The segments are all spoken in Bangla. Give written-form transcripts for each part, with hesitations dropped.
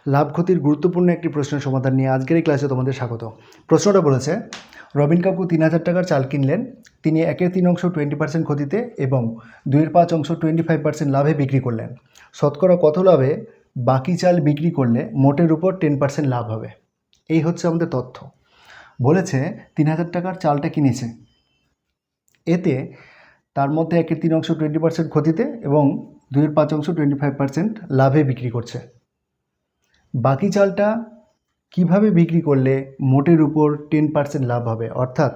লাভ ক্ষতির গুরুত্বপূর্ণ একটি প্রশ্নের সমাধান নিয়ে আজকের এই ক্লাসে তোমাদের স্বাগত। প্রশ্নটা বলেছে, রবিন কাকু ৩,০০০ টাকার চাল কিনলেন। তিনি 1/3 20% ক্ষতিতে এবং 2/5 25% লাভে বিক্রি করলেন। শতকরা কত লাভে বাকি চাল বিক্রি করলে মোটের উপর 10% লাভ হবে? এই হচ্ছে আমাদের তথ্য। বলেছে ৩,০০০ টাকার চালটা কিনেছে, এতে তার মধ্যে 1/3 20% ক্ষতিতে এবং 2/5 25% লাভে বিক্রি করছে। বাকি চালটা কিভাবে বিক্রি করলে মোটের উপর 10% লাভ হবে? অর্থাৎ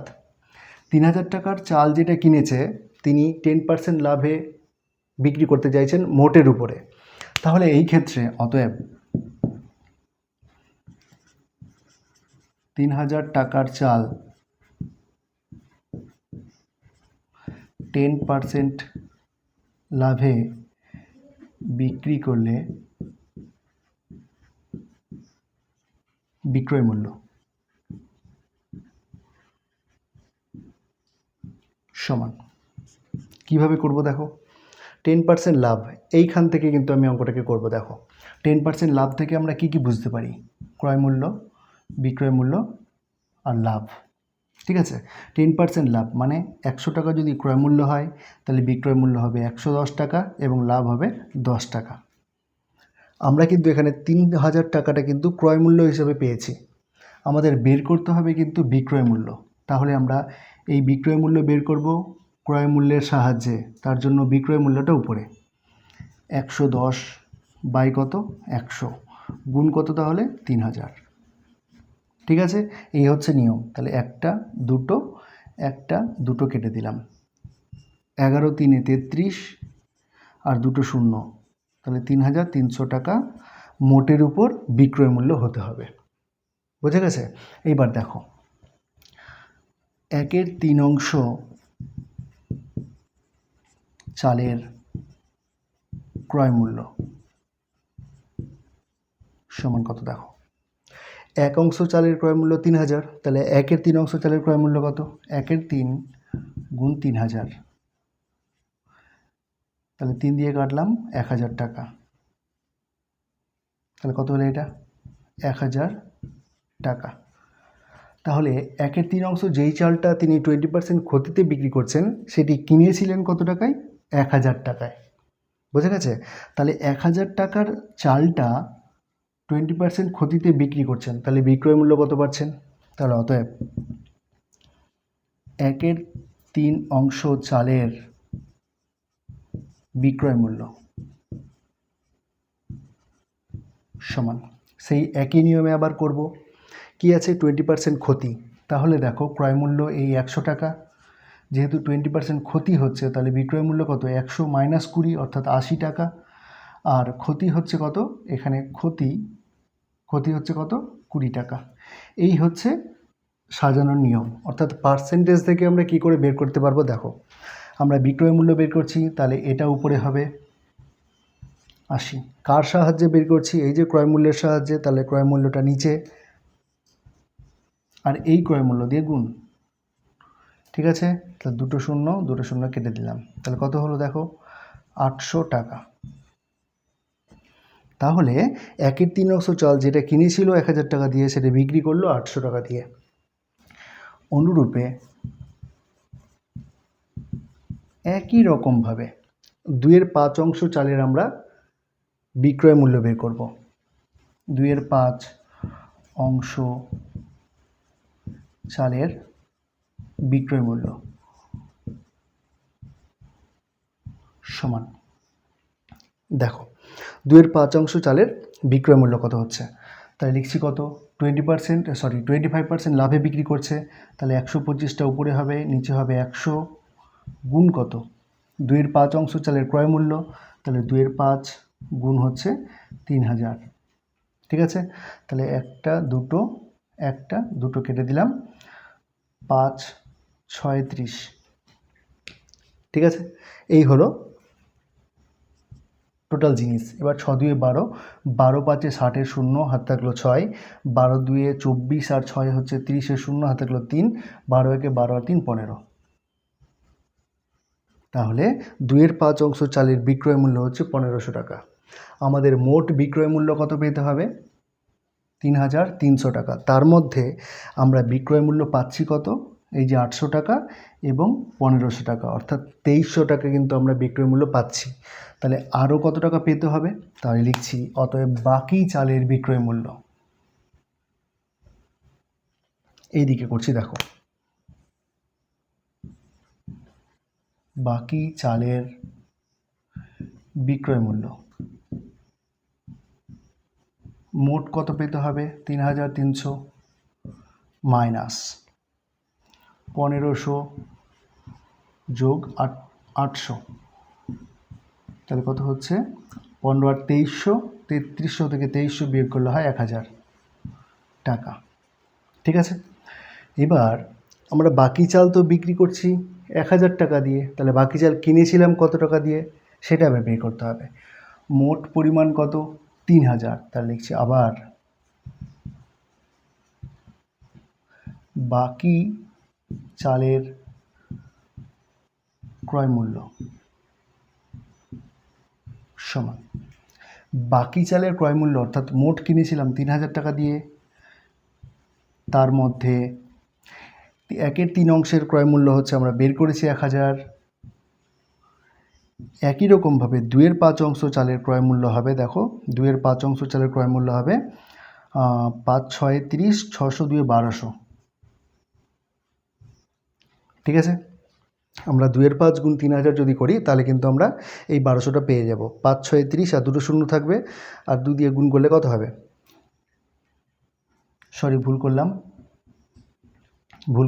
৩,০০০ টাকার চাল যেটা কিনেছে তিনি 10% লাভে বিক্রি করতে চাইছেন মোটের উপরে। তাহলে এই ক্ষেত্রে অতএব ৩,০০০ টাকার চাল 10% লাভে বিক্রি করলে বিক্রয় মূল্য সমান, কিভাবে করব দেখো, 10% লাভ, এইখান থেকে কিন্তু আমি অঙ্কটাকে করব। দেখো 10% লাভ থেকে আমরা কি কি বুঝতে পারি? ক্রয় মূল্য, বিক্রয় মূল্য আর লাভ। ঠিক আছে, 10% লাভ মানে 100 টাকা যদি ক্রয় মূল্য হয় তাহলে বিক্রয় মূল্য হবে 110 টাকা এবং লাভ হবে 10 টাকা। আমরা কিন্তু এখানে ৩,০০০ টাকাটা কিন্তু ক্রয় মূল্য হিসেবে পেয়েছি। আমাদের বের করতে হবে কিন্তু বিক্রয় মূল্য। তাহলে আমরা এই বিক্রয় মূল্য বের করব ক্রয় মূল্যের সাহায্যে। তার জন্য বিক্রয় মূল্যটা উপরে 110 বাই কত 100 গুণ কত, তাহলে ৩,০০০। ঠিক আছে, এই হচ্ছে নিয়ম। তাহলে একটা দুটো কেটে দিলাম, 11 3 33 আর দুটো শূন্য, তাহলে ৩,৩০০ টাকা মোটের উপর বিক্রয় মূল্য হতে হবে। বুঝে গেছে? এইবার দেখো 1/3 চালের ক্রয় মূল্য সমান কত? দেখো 1 অংশ চালের ক্রয় মূল্য ৩,০০০, তাহলে 1/3 চালের ক্রয় মূল্য কত? 1/3 গুণ ৩,০০০, তাহলে 3 দিয়ে কাটলাম 1,০০০ টাকা। তাহলে কত হলো এটা? 1,০০০ টাকা। তাহলে 1/3 যেই চালটা তিনি 20% ক্ষতিতে বিক্রি করছেন সেটি কিনেছিলেন কত টাকায়? 1,০০০ টাকায়। বুঝে গেছে? তাহলে 1,০০০ টাকার চালটা 20% ক্ষতিতে বিক্রি করছেন, তাহলে বিক্রয় মূল্য কত পাচ্ছেন? তাহলে অতএব 1/3 চালের বিক্রয় মূল্য সমান, সেই একই নিয়মে আবার করব। কি আছে? 20% ক্ষতি। তাহলে দেখো ক্রয় মূল্য এই 100 টাকা, যেহেতু 20% ক্ষতি হচ্ছে তাহলে বিক্রয় মূল্য কত? 100 মাইনাস 20 অর্থাৎ 80 টাকা। আর ক্ষতি হচ্ছে কত? এখানে ক্ষতি হচ্ছে কত? 20 টাকা। এই হচ্ছে সাজানোর নিয়ম। অর্থাৎ পার্সেন্টেজ থেকে আমরা কি করে বের করতে পারবো? দেখো আমরা বিক্রয় মূল্য বের করছি, তাহলে এটা উপরে হবে 80। কার সাহায্যে বের করছি? এই যে ক্রয় মূল্যের সাহায্যে, তাহলে ক্রয় মূল্যটা নিচে আর এই ক্রয় মূল্য দিয়ে গুণ। ঠিক আছে, তাহলে দুটো শূন্য কেটে দিলাম, তাহলে কত হলো দেখো? 800 টাকা। তাহলে 1/3 চাল যেটা কিনেছিল 1,০০০ টাকা দিয়ে সেটা বিক্রি করলো 800 টাকা দিয়ে। অনুরূপে একই রকমভাবে 2/5 চালের আমরা বিক্রয় মূল্য বের করব। 2/5 চালের বিক্রয় মূল্য সমান, দেখো 2/5 চালের বিক্রয় মূল্য কত হচ্ছে? তাই লিখছি কত? 25% লাভে বিক্রি করছে, তাহলে 125টা উপরে হবে, নিচে হবে 100 গুণ কত? 2/5 চালের ক্রয় মূল্য, তাহলে 2/5 গুণ হচ্ছে 3,০০০। ঠিক আছে, তাহলে একটা দুটো কেটে দিলাম, 5 6 30। ঠিক আছে, এই হলো টোটাল জিনিস। এবার 6 2 12, 12 5 60 শূন্য, হাত থাকলো 6, 12 2 24 আর 6 হচ্ছে 30 শূন্য, হাত থাকলো 3, 12 1 12 আর 3 15। তাহলে 2/5 চালের বিক্রয় মূল্য হচ্ছে 1500 টাকা। আমাদের মোট বিক্রয় মূল্য কত পেতে হবে? 3,300 টাকা। তার মধ্যে আমরা বিক্রয় মূল্য পাচ্ছি কত? এই যে 800 টাকা এবং 1500 টাকা, অর্থাৎ 2300 টাকা কিন্তু আমরা বিক্রয় মূল্য পাচ্ছি। তাহলে আরও কত টাকা পেতে হবে? তাহলে লিখছি অতএব বাকি চালের বিক্রয় মূল্য। এই দিকে করছি, দেখো বাকি চালের বিক্রয় মূল্য মোট কত পেতে হবে? 3,300 মাইনাস 1500 যোগ 800, তাহলে কত হচ্ছে? 15 আর 2300, 3300 থেকে 2300 বিয়োগ করলে হয় 1000 টাকা। ঠিক আছে, এবার আমরা বাকি চাল তো বিক্রি করছি 1000 টাকা দিয়ে, তাহলে বাকি চাল কিনেছিলাম কত টাকা দিয়ে সেটা আবার বের করতে হবে। মোট পরিমাণ কত? 3000। তাহলে লিখছি আবার বাকি চালের ক্রয় মূল্য সমান বাকি চালের ক্রয় মূল্য, অর্থাৎ মোট কিনেছিলাম 3000 টাকা দিয়ে, তার মধ্যে 1/3 অংশের ক্রয় মূল্য হচ্ছে আমরা বের করেছি 1000। একই রকমভাবে 2/5 অংশ চালের ক্রয় মূল্য হবে, দেখো 2/5 অংশ চালের ক্রয় মূল্য হবে 5 6 30, 600 2 1200। ঠিক আছে, আমরা 2/5 গুণ 3000 যদি করি তাহলে কিন্তু আমরা এই 1200টা পেয়ে যাব। 5 6 30 আর দুটো শূন্য থাকবে, আর 2 দিয়ে গুণ করলে কত হবে? সরি, ভুল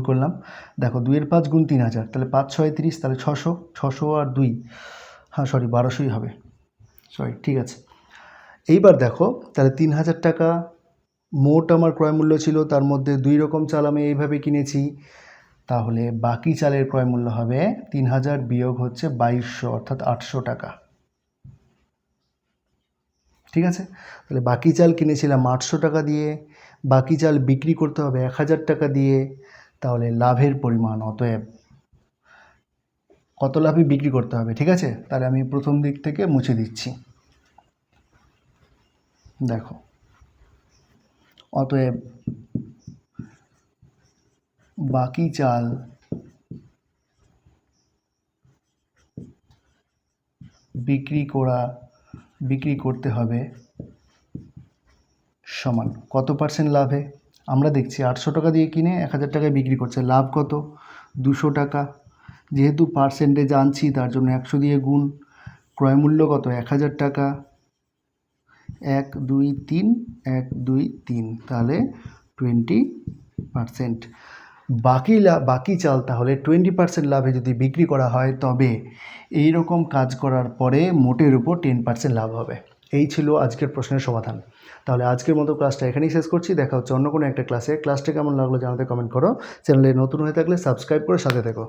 করলাম। দেখো 2/5 গুণ 3000, তাহলে 5 6 30, তাহলে 600, 600 আর 2, হ্যাঁ সরি 1200ই হবে, সরি, ঠিক আছে। এইবার দেখো তাহলে 3000 টাকা মোট আমার ক্রয় মূল্য ছিল, তার মধ্যে 2 রকম চাল আমি এইভাবে কিনেছি, তাহলে বাকি চালের ক্রয় মূল্য হবে 3000 বিয়োগ হচ্ছে 2200, অর্থাৎ 800 টাকা। ঠিক আছে, তাহলে বাকি চাল কিনেছিলাম 800 টাকা দিয়ে, বাকি চাল বিক্রি করতে হবে 1000 টাকা দিয়ে, তাহলে লাভের পরিমাণ অতএব কত লাভে বিক্রি করতে হবে। ঠিক আছে, তাহলে আমি প্রথম দিক থেকে মুছে দিচ্ছি, দেখো অতএব বাকি চাল বিক্রি করতে হবে সমান কত পার্সেন্ট লাভে? আমরা দেখছি 800 টাকা দিয়ে কিনে 1000 টাকায় বিক্রি করছে, লাভ কত? 200 টাকা। যেহেতু পার্সেন্টেজ আনছি তার জন্য 100 দিয়ে গুণ, ক্রয় মূল্য কত? 1000 টাকা, 1 2 3, 1 2 3, তাহলে 20%। বাকি চাল তাহলে 20% লাভে যদি বিক্রি করা হয়, তবে এই রকম কাজ করার পরে মোটের উপর 10% লাভ হবে। এই ছিল আজকের প্রশ্নের সমাধান। তাহলে আজকের মতো ক্লাসটা এখানেই শেষ করছি, দেখা হচ্ছে অন্য কোনো একটা ক্লাসে। ক্লাসটা কেমন লাগলো জানাতে কমেন্ট করো, চ্যানেলে নতুন হয়ে থাকলে সাবস্ক্রাইব করে সাথে থেকো।